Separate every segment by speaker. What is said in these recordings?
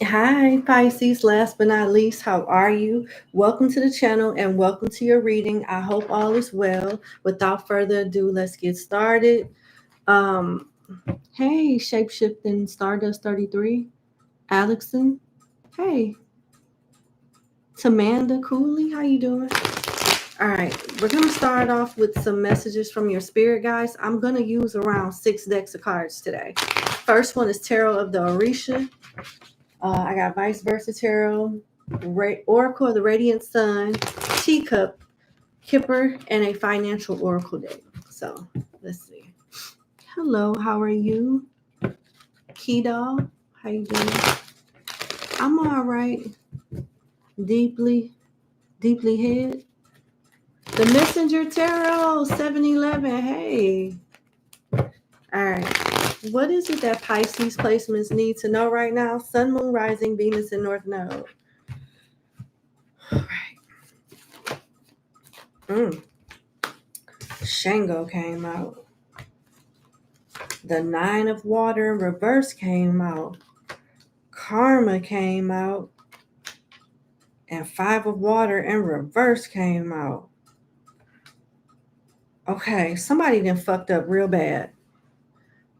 Speaker 1: Hi, Pisces. Last but not least, how are you? Welcome to the channel and welcome to your reading. I hope all is well. Without further ado, let's get started. Um, hey, Shapeshifting Stardust 33, Alexon. Hey, Tamanda Cooley, how you doing? All right, we're gonna start off with some messages from your spirit guides. I'm gonna use around 6 decks of cards today. First one is Tarot of the Orisha. I got Vice Versa Tarot, Oracle of the Radiant Sun, Teacup, Kipper, and a Financial Oracle deck. So let's see. Hello, how are you? Keydol, how you doing? I'm all right. Deeply hid. The Messenger Tarot, 711. Hey. All right. What is it that Pisces placements need to know right now? Sun, Moon, Rising, Venus, and North Node. All right. Shango came out. The Nine of Water in reverse came out. Karma came out. And Five of Water in reverse came out. Okay, somebody done fucked up real bad.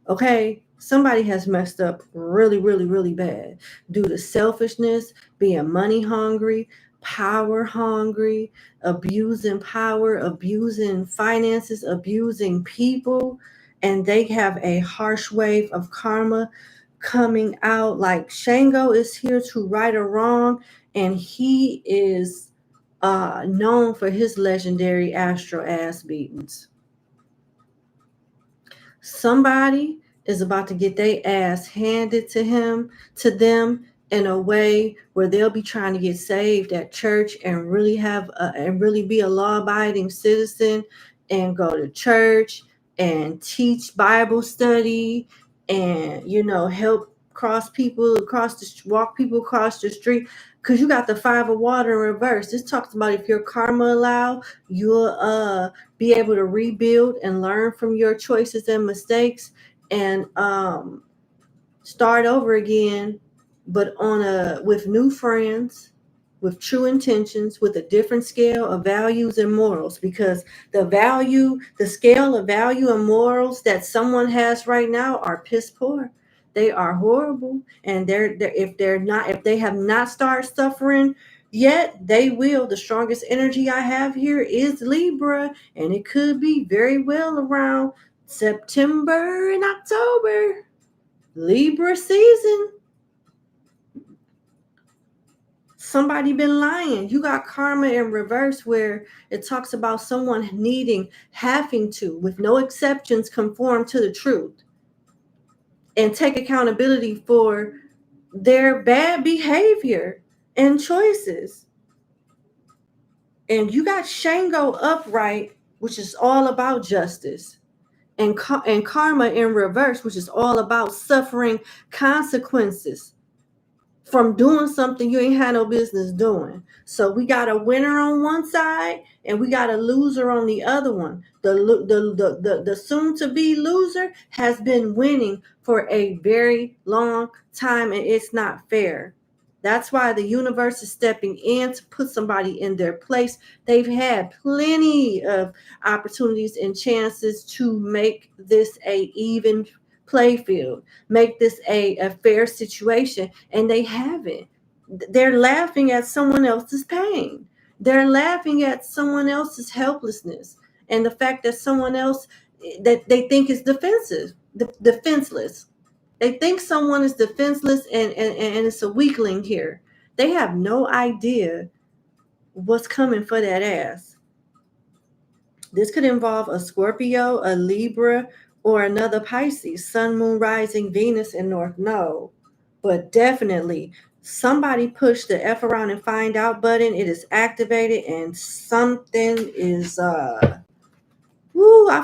Speaker 1: Okay, somebody has messed up really bad due to selfishness, being money hungry, power hungry, abusing power, abusing finances, abusing people, and they have a harsh wave of karma coming out. Like Shango is here to right or wrong, and he is known for his legendary astral ass beatings. Somebody is about to get their ass handed to them in a way where they'll be trying to get saved at church and really be a law-abiding citizen and go to church and teach Bible study and help walk people across the street. Because you got the Five of Water in reverse. This talks about if your karma allow, you'll be able to rebuild and learn from your choices and mistakes and start over again, but with new friends, with true intentions, with a different scale of values and morals. Because the scale of value and morals that someone has right now are piss poor. They are horrible, and if they have not started suffering yet, they will. The strongest energy I have here is Libra, and it could be very well around September and October. Libra season. Somebody been lying. You got karma in reverse where it talks about someone having to, with no exceptions, conform to the truth and take accountability for their bad behavior and choices. And you got Shango upright, which is all about justice, and karma in reverse, which is all about suffering consequences from doing something you ain't had no business doing. So we got a winner on one side and we got a loser on the other one. The soon-to-be loser has been winning for a very long time, and it's not fair. That's why the universe is stepping in to put somebody in their place. They've had plenty of opportunities and chances to make this a even play field, make this a fair situation, and they haven't. They're laughing at someone else's pain. They're laughing at someone else's helplessness and the fact that someone else that they think is defenseless. They think someone is defenseless and it's a weakling here. They have no idea what's coming for that ass. This could involve a Scorpio, a Libra, or another Pisces, Sun, Moon, Rising, Venus, and North Node. But definitely, somebody pushed the F around and find out button. It is activated and something is, I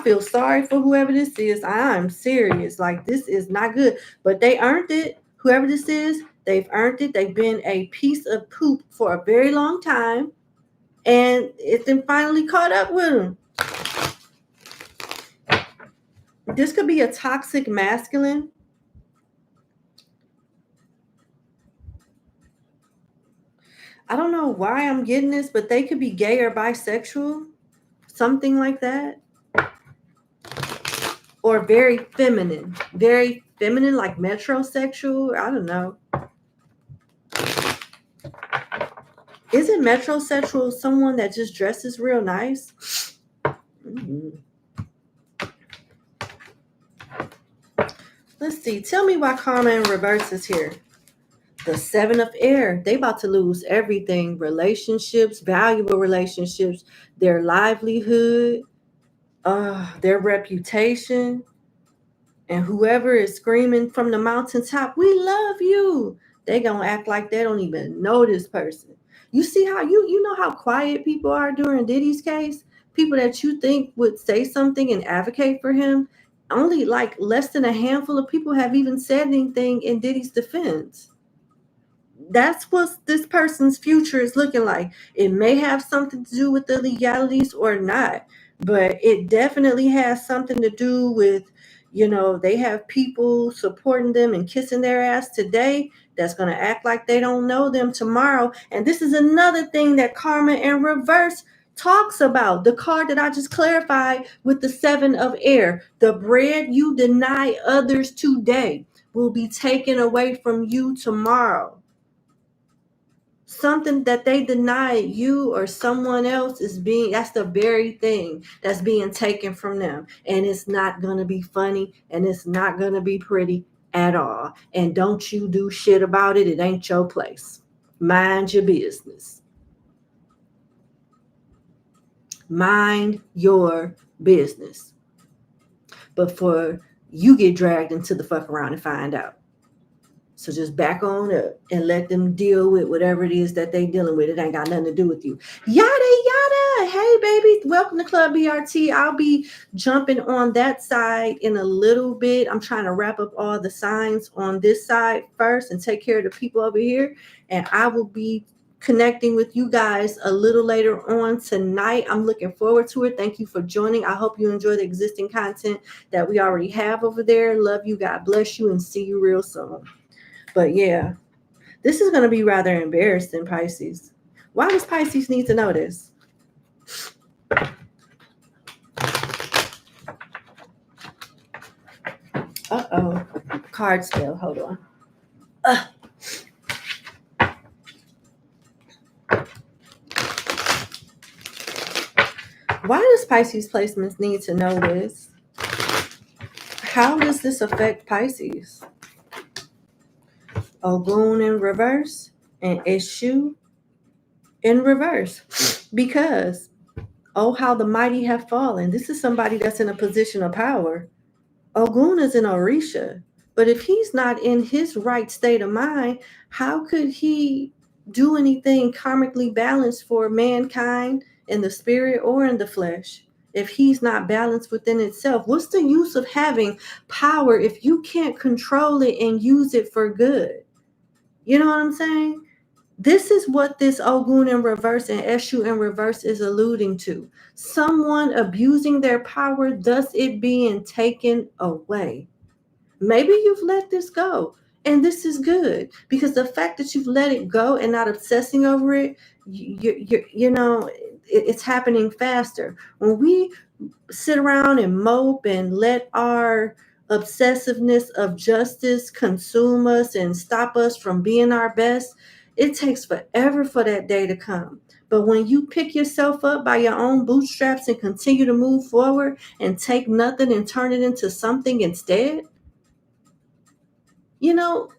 Speaker 1: feel sorry for whoever this is. I'm serious. Like, this is not good. But they earned it. Whoever this is, they've earned it. They've been a piece of poop for a very long time. And it's been finally caught up with them. This could be a toxic masculine. I don't know why I'm getting this, but they could be gay or bisexual, something like that. Or very feminine, like metrosexual. I don't know. Isn't metrosexual someone that just dresses real nice? Mm-hmm. Let's see. Tell me why karma in reverse is here. The 7 of air. They about to lose everything. Relationships, valuable relationships, their livelihood, their reputation. And whoever is screaming from the mountaintop, we love you, they gonna act like they don't even know this person. You see how you know how quiet people are during Diddy's case? People that you think would say something and advocate for him, only like less than a handful of people have even said anything in Diddy's defense. That's what this person's future is looking like. It may have something to do with the legalities or not, but it definitely has something to do with, they have people supporting them and kissing their ass today that's going to act like they don't know them tomorrow. And this is another thing that karma in reverse talks about. The card that I just clarified with the 7 of air. The bread you deny others today will be taken away from you tomorrow. Something that they denied you or someone else that's the very thing that's being taken from them. And it's not going to be funny and it's not going to be pretty at all. And don't you do shit about it. It ain't your place. Mind your business. Mind your business. Before you get dragged into the fuck around and find out. So just back on up and let them deal with whatever it is that they dealing with. It ain't got nothing to do with you. Yada, yada. Hey, baby. Welcome to Club BRT. I'll be jumping on that side in a little bit. I'm trying to wrap up all the signs on this side first and take care of the people over here. And I will be connecting with you guys a little later on tonight. I'm looking forward to it. Thank you for joining. I hope you enjoy the existing content that we already have over there. Love you. God bless you and see you real soon. But yeah, this is going to be rather embarrassing, Pisces. Why does Pisces need to know this? Uh-oh. Card spell. Hold on. Why does Pisces placements need to know this? How does this affect Pisces? Ogun in reverse and Eshu in reverse. Because, oh, how the mighty have fallen. This is somebody that's in a position of power. Ogun is in Orisha. But if he's not in his right state of mind, how could he do anything karmically balanced for mankind in the spirit or in the flesh? If he's not balanced within itself, what's the use of having power if you can't control it and use it for good? You know what I'm saying? This is what this Ogun in reverse and Eshu in reverse is alluding to. Someone abusing their power, thus it being taken away. Maybe you've let this go, and this is good because the fact that you've let it go and not obsessing over it, it's happening faster. When we sit around and mope and let our obsessiveness of justice consume us and stop us from being our best, it takes forever for that day to come. But when you pick yourself up by your own bootstraps and continue to move forward and take nothing and turn it into something instead,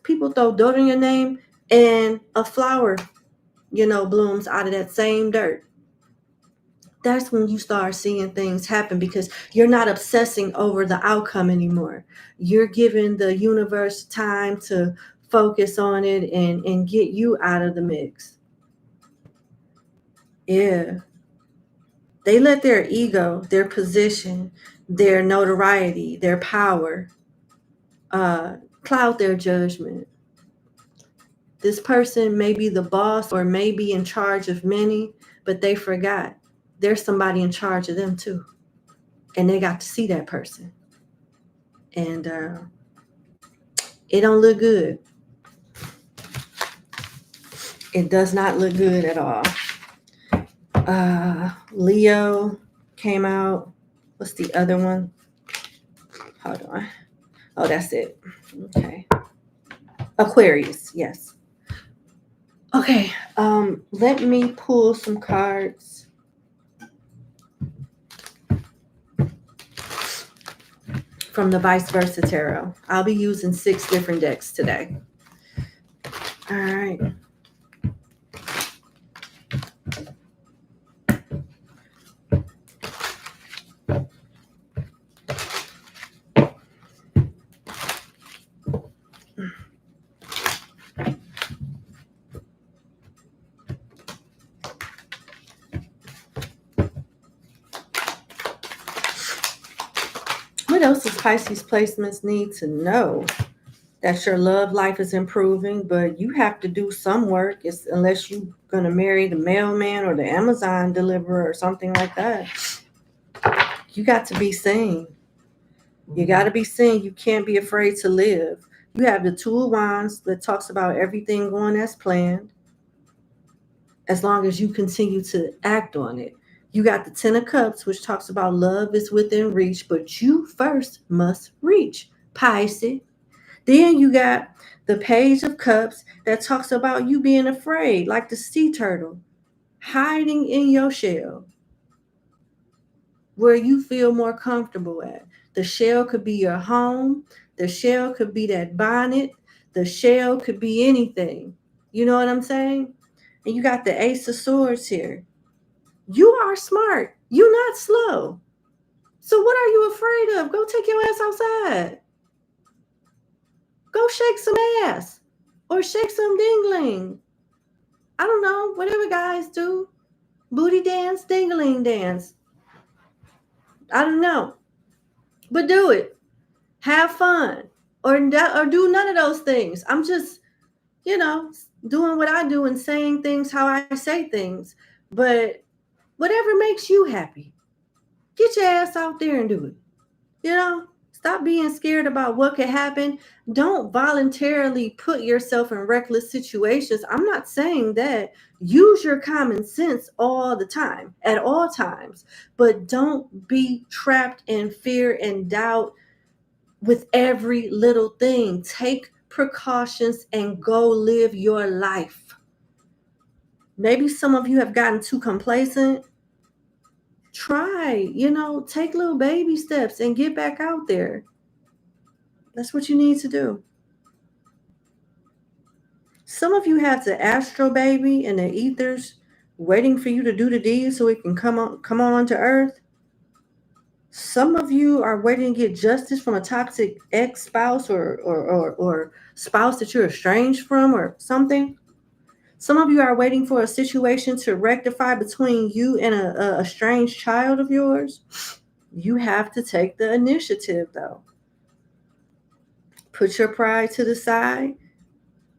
Speaker 1: people throw dirt in your name and a flower, blooms out of that same dirt. That's when you start seeing things happen because you're not obsessing over the outcome anymore. You're giving the universe time to focus on it and get you out of the mix. Yeah. They let their ego, their position, their notoriety, their power cloud their judgment. This person may be the boss or may be in charge of many, but they forgot there's somebody in charge of them too. And they got to see that person. And it don't look good. It does not look good at all. Leo came out. What's the other one? Hold on. Oh, that's it. Okay. Aquarius, yes. Okay, let me pull some cards. From the Vice Versa Tarot. I'll be using 6 different decks today. All right. What else does Pisces placements need to know? That your love life is improving, but you have to do some work unless you're going to marry the mailman or the Amazon deliverer or something like that. You got to be seen. You got to be seen. You can't be afraid to live. You have the Two of Wands that talks about everything going as planned as long as you continue to act on it. You got the Ten of Cups, which talks about love is within reach, but you first must reach, Pisces. Then you got the Page of Cups that talks about you being afraid, like the sea turtle, hiding in your shell where you feel more comfortable at. The shell could be your home. The shell could be that bonnet. The shell could be anything. You know what I'm saying? And you got the Ace of Swords here. You are smart. You're not slow. So what are you afraid of? Go take your ass outside. Go shake some ass or shake some dingling. I don't know, whatever guys do. Booty dance, dingling dance. I don't know. But do it. Have fun. Or do none of those things. I'm just, doing what I do and saying things how I say things. But whatever makes you happy. Get your ass out there and do it. Stop being scared about what could happen. Don't voluntarily put yourself in reckless situations. I'm not saying that. Use your common sense all the time, at all times. But don't be trapped in fear and doubt with every little thing. Take precautions and go live your life. Maybe some of you have gotten too complacent. Try, take little baby steps and get back out there. That's what you need to do. Some of you have the astro baby and the ethers waiting for you to do the deed so it can come on to earth. Some of you are waiting to get justice from a toxic ex-spouse or spouse that you're estranged from or something. Some of you are waiting for a situation to rectify between you and a estranged child of yours. You have to take the initiative, though. Put your pride to the side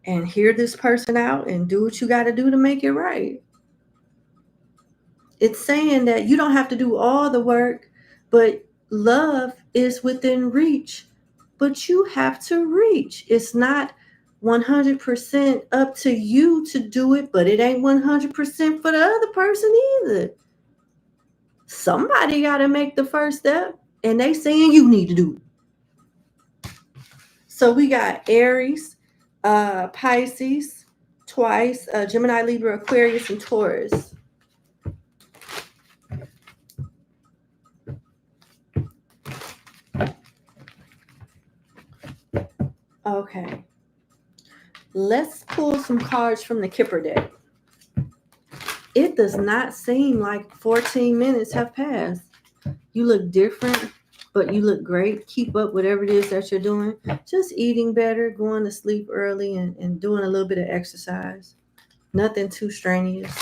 Speaker 1: and hear this person out and do what you got to do to make it right. It's saying that you don't have to do all the work, but love is within reach. But you have to reach. It's not 100% up to you to do it, but it ain't 100% for the other person either. Somebody got to make the first step, and they saying you need to do it. So we got Aries, Pisces, twice, Gemini, Libra, Aquarius, and Taurus. Okay. Let's pull some cards from the Kipper deck. It does not seem like 14 minutes have passed. You look different, but you look great. Keep up whatever it is that you're doing. Just eating better, going to sleep early, and doing a little bit of exercise. Nothing too strenuous.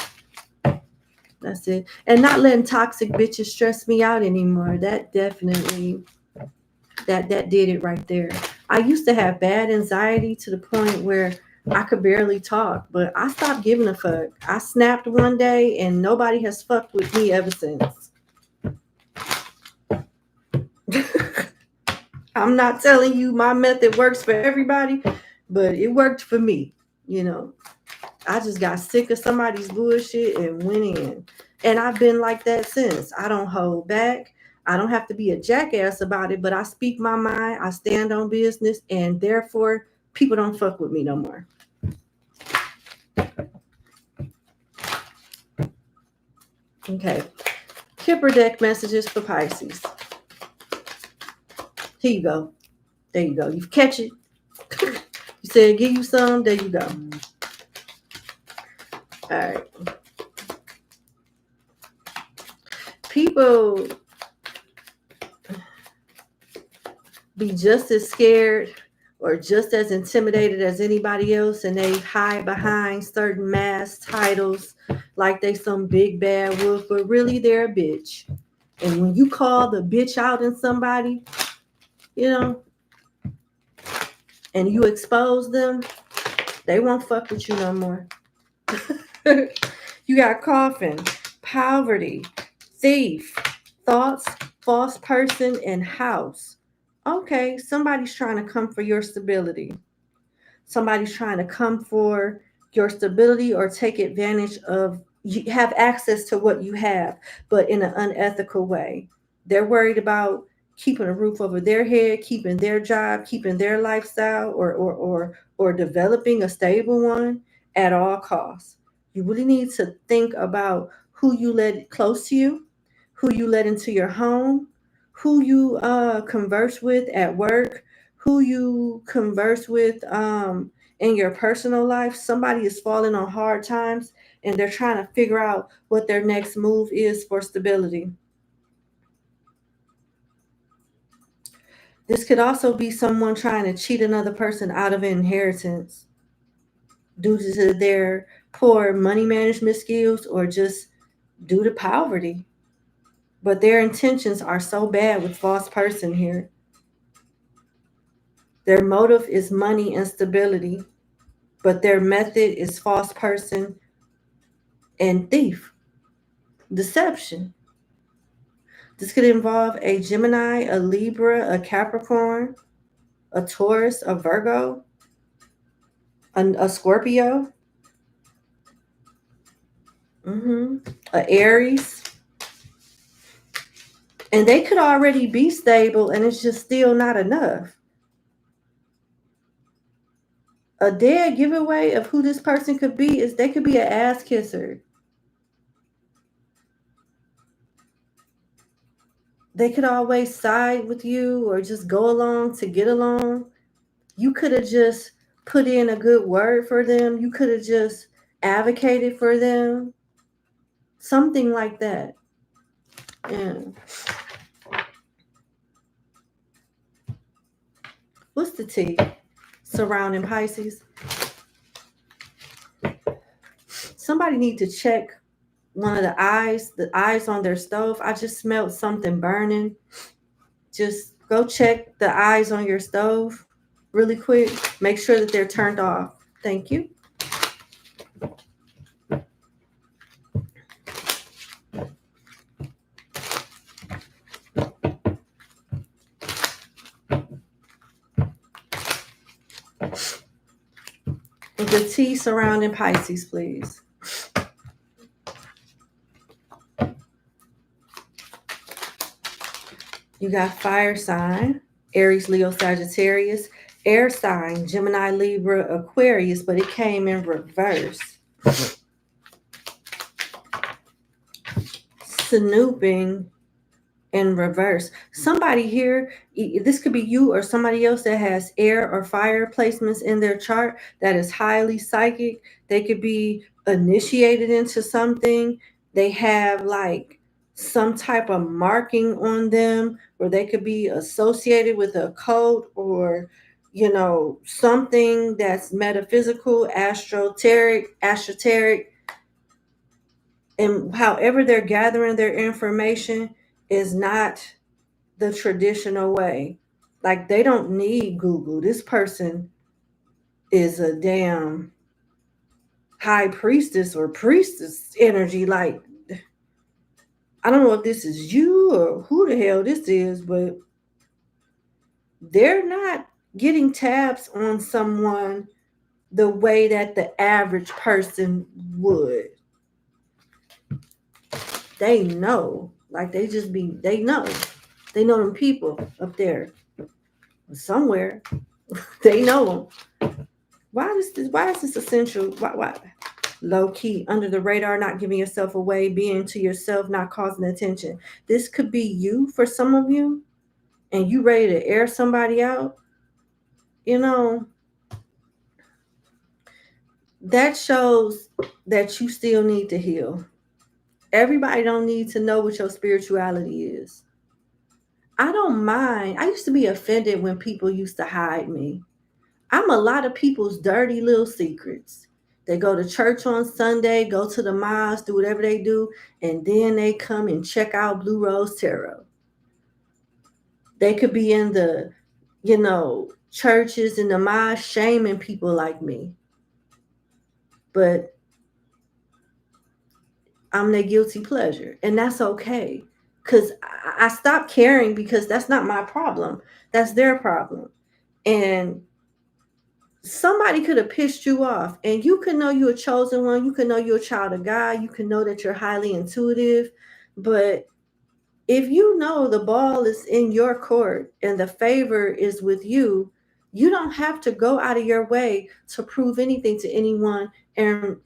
Speaker 1: That's it. And not letting toxic bitches stress me out anymore. That definitely, that did it right there. I used to have bad anxiety to the point where I could barely talk, but I stopped giving a fuck. I snapped one day and nobody has fucked with me ever since. I'm not telling you my method works for everybody, but it worked for me, I just got sick of somebody's bullshit and went in. And I've been like that since. I don't hold back. I don't have to be a jackass about it, but I speak my mind. I stand on business, and therefore people don't fuck with me no more. Okay. Kipper deck messages for Pisces. Here you go. There you go. You catch it. You said give you some. There you go. All right. People be just as scared or just as intimidated as anybody else, and they hide behind certain mass titles like they some big bad wolf, but really they're a bitch. And when you call the bitch out in somebody, you know, and you expose them, they won't fuck with you no more. You got coffin, poverty, thief, thoughts, false person, and house. Okay, somebody's trying to come for your stability. Somebody's trying to come for your stability or take advantage of, you have access to what you have, but in an unethical way. They're worried about keeping a roof over their head, keeping their job, keeping their lifestyle, or developing a stable one at all costs. You really need to think about who you let close to you, who you let into your home, who you converse with at work, who you converse with in your personal life. Somebody is falling on hard times and they're trying to figure out what their next move is for stability. This could also be someone trying to cheat another person out of inheritance due to their poor money management skills or just due to poverty. But their intentions are so bad with false person here. Their motive is money and stability, but their method is false person and thief, deception. This could involve a Gemini, a Libra, a Capricorn, a Taurus, a Virgo, a Scorpio, a Aries. And they could already be stable and it's just still not enough. A dead giveaway of who this person could be is they could be an ass kisser. They could always side with you or just go along to get along. You could have just put in a good word for them. You could have just advocated for them. Something like that. Yeah. What's the tea surrounding Pisces? Somebody need to check one of the eyes on their stove. I just smelled something burning. Just go check the eyes on your stove really quick. Make sure that they're turned off. Thank you. The tea surrounding Pisces, please. You got fire sign, Aries, Leo, Sagittarius, air sign, Gemini, Libra, Aquarius, but it came in reverse. Snooping in reverse. Somebody here, this could be you or somebody else that has air or fire placements in their chart that is highly psychic. They could be initiated into something. They have like some type of marking on them, or they could be associated with a cult or, you know, something that's metaphysical, esoteric, and however they're gathering their information is not the traditional way. Like, they don't need Google. This person is a damn high priestess or priestess energy. Like, I don't know if this is you or who the hell this is, but they're not getting tabs on someone the way that the average person would. They know. Like they know. They know them people up there somewhere. They know them. Why is this essential? Why? Low key, under the radar, not giving yourself away, being to yourself, not causing attention. This could be you for some of you, and you ready to air somebody out. You know, that shows that you still need to heal. Everybody don't need to know what your spirituality is. I don't mind. I used to be offended when people used to hide me. I'm a lot of people's dirty little secrets. They go to church on Sunday, go to the mosque, do whatever they do, and then they come and check out Blue Rose Tarot. They could be in the, churches and the mosque shaming people like me. But I'm their guilty pleasure. And that's okay. Because I stopped caring because that's not my problem. That's their problem. And somebody could have pissed you off, and you can know you're a chosen one. You can know you're a child of God. You can know that you're highly intuitive. But if you know the ball is in your court and the favor is with you, you don't have to go out of your way to prove anything to anyone and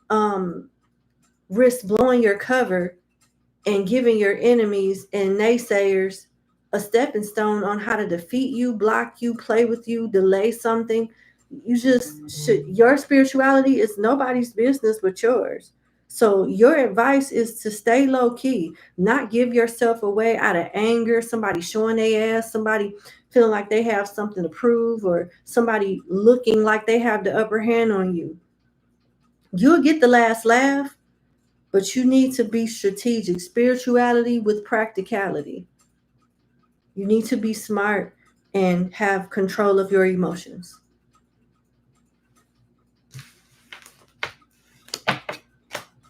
Speaker 1: risk blowing your cover and giving your enemies and naysayers a stepping stone on how to defeat you, block you, play with you, delay something. You just should. Your spirituality is nobody's business but yours. So your advice is to stay low key, not give yourself away out of anger, somebody showing their ass, somebody feeling like they have something to prove, or somebody looking like they have the upper hand on you. You'll get the last laugh, but you need to be strategic. Spirituality with practicality. You need to be smart and have control of your emotions.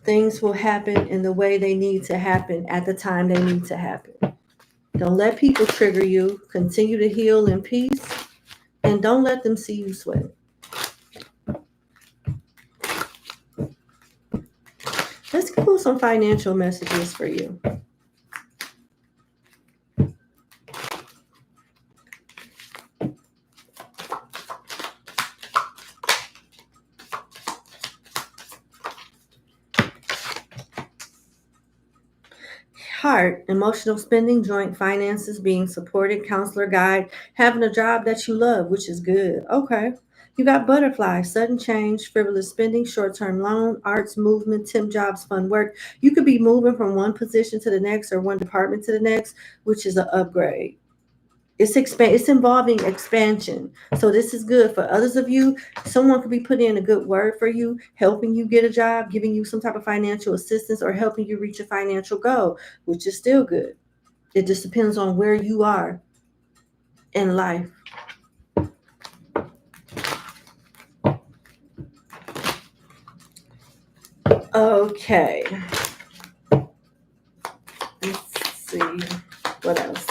Speaker 1: Things will happen in the way they need to happen at the time they need to happen. Don't let people trigger you. Continue to heal in peace, and don't let them see you sweat. Let's pull some financial messages for you. Heart, emotional spending, joint finances, being supported, counselor, guide, having a job that you love, which is good. Okay. You got butterfly, sudden change, frivolous spending, short-term loan, arts, movement, temp jobs, fun work. You could be moving from one position to the next or one department to the next, which is an upgrade. It's involving expansion. So this is good for others of you. Someone could be putting in a good word for you, helping you get a job, giving you some type of financial assistance, or helping you reach a financial goal, which is still good. It just depends on where you are in life. Okay. Let's see. What else?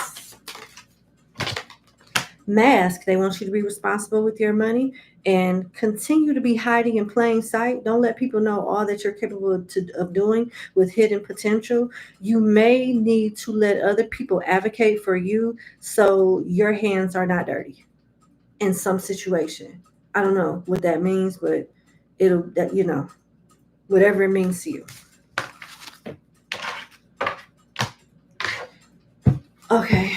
Speaker 1: Mask. They want you to be responsible with your money and continue to be hiding in plain sight. Don't let people know all that you're capable of doing with hidden potential. You may need to let other people advocate for you so your hands are not dirty in some situation. I don't know what that means, but whatever it means to you. Okay.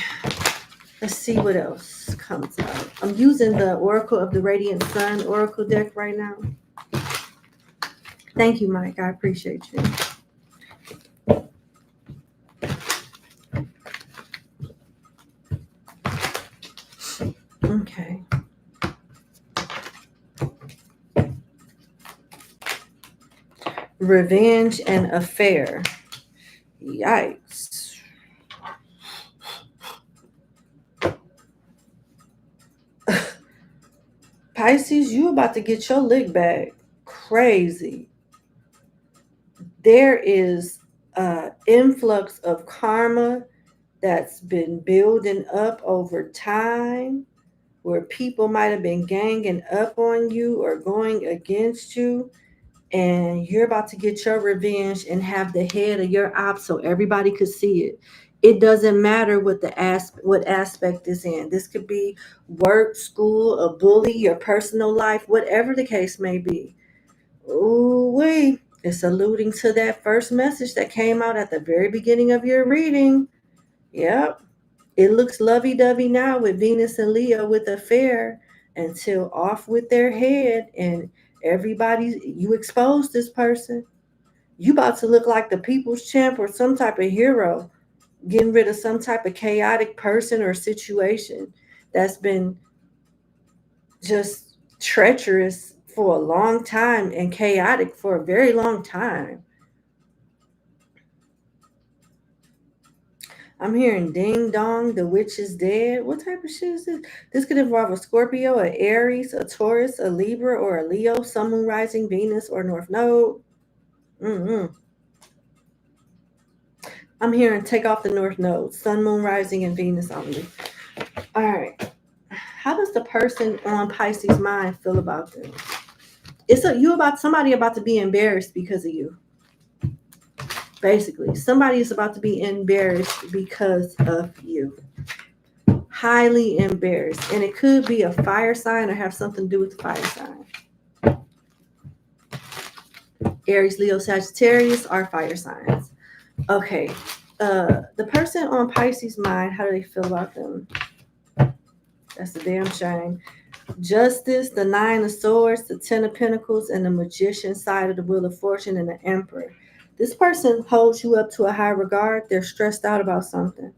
Speaker 1: Let's see what else comes out. I'm using the Oracle of the Radiant Sun Oracle deck right now. Thank you, Mike. I appreciate you. Okay. Revenge and affair. Yikes. Pisces, you about to get your lick back. Crazy. There is an influx of karma that's been building up over time. where people might have been ganging up on you or going against you, and you're about to get your revenge and have the head of your op so everybody could see it. It doesn't matter what what aspect is in. This could be work, school, a bully, your personal life, whatever the case may be. Ooh, wait. It's alluding to that first message that came out at the very beginning of your reading. Yep. It looks lovey-dovey now with Venus and Leo with affair until off with their head and you expose this person. You about to look like the people's champ or some type of hero, getting rid of some type of chaotic person or situation that's been just treacherous for a long time and chaotic for a very long time. I'm hearing ding dong, the witch is dead. What type of shit is this? This could involve a Scorpio, a Aries, a Taurus, a Libra, or a Leo, Sun, Moon, Rising, Venus, or North Node. I'm hearing take off the North Node, Sun, Moon, Rising, and Venus only. All right. How does the person on Pisces mind feel about them? Somebody about to be embarrassed because of you. Basically, somebody is about to be embarrassed because of you. Highly embarrassed. And it could be a fire sign or have something to do with the fire sign. Aries, Leo, Sagittarius are fire signs. Okay. The person on Pisces' mind, how do they feel about them? That's a damn shame. Justice, the Nine of Swords, the Ten of Pentacles, and the Magician side of the Wheel of Fortune, and the Emperor. This person holds you up to a high regard. They're stressed out about something.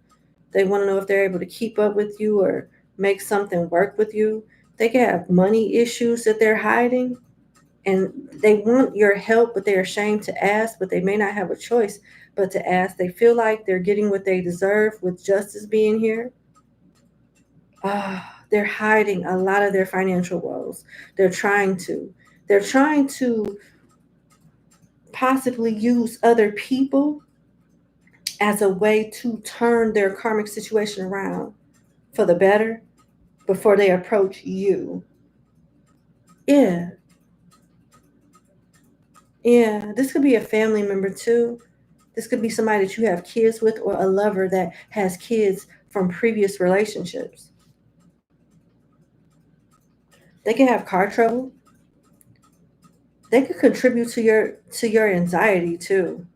Speaker 1: They want to know if they're able to keep up with you or make something work with you. They can have money issues that they're hiding, and they want your help, but they're ashamed to ask, but they may not have a choice but to ask. They feel like they're getting what they deserve with justice being here. They're hiding a lot of their financial woes. They're trying to possibly use other people as a way to turn their karmic situation around for the better before they approach you. Yeah. This could be a family member too. This could be somebody that you have kids with, or a lover that has kids from previous relationships. They can have car trouble. They could contribute to your anxiety too.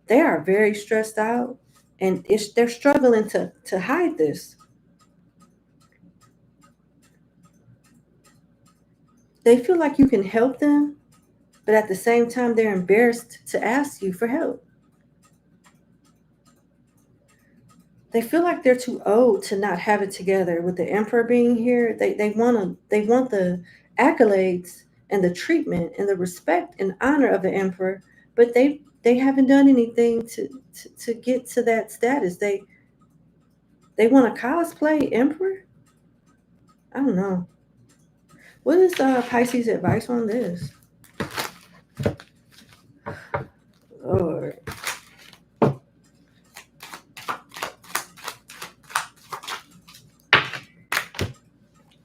Speaker 1: They are very stressed out, and they're struggling to hide this. They feel like you can help them, but at the same time, they're embarrassed to ask you for help. They feel like they're too old to not have it together. With the Emperor being here, they want the accolades and the treatment and the respect and honor of the Emperor, but they haven't done anything to get to that status. They want to cosplay Emperor? I don't know. What is Pisces' advice on this? Lord.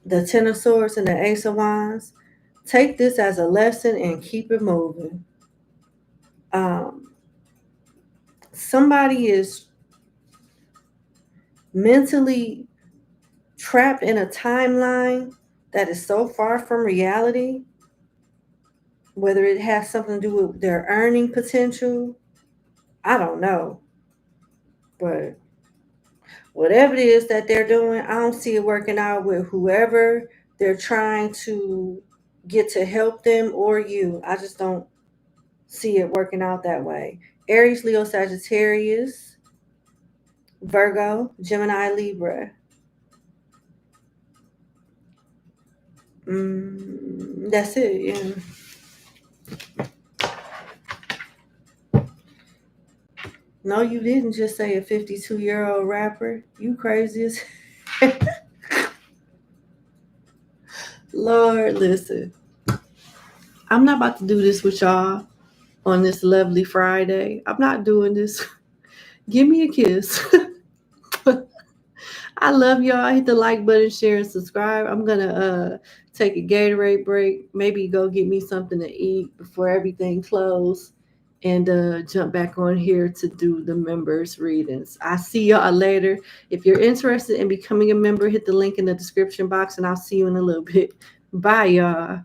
Speaker 1: The Ten of Swords and the Ace of Wands. Take this as a lesson and keep it moving. Somebody is mentally trapped in a timeline that is so far from reality, whether it has something to do with their earning potential, I don't know. But whatever it is that they're doing, I don't see it working out with whoever they're trying to get to help them or you. I just don't see it working out that way. Aries, Leo, Sagittarius, Virgo, Gemini, Libra. That's it, yeah. No, you didn't just say a 52-year-old rapper. You crazy as Lord, listen. I'm not about to do this with y'all on this lovely Friday. I'm not doing this. Give me a kiss. I love y'all. Hit the like button, share, and subscribe. I'm gonna take a Gatorade break, maybe go get me something to eat before everything closes, and jump back on here to do the members readings. I see y'all later. If you're interested in becoming a member, hit the link in the description box, and I'll see you in a little bit. Bye, y'all.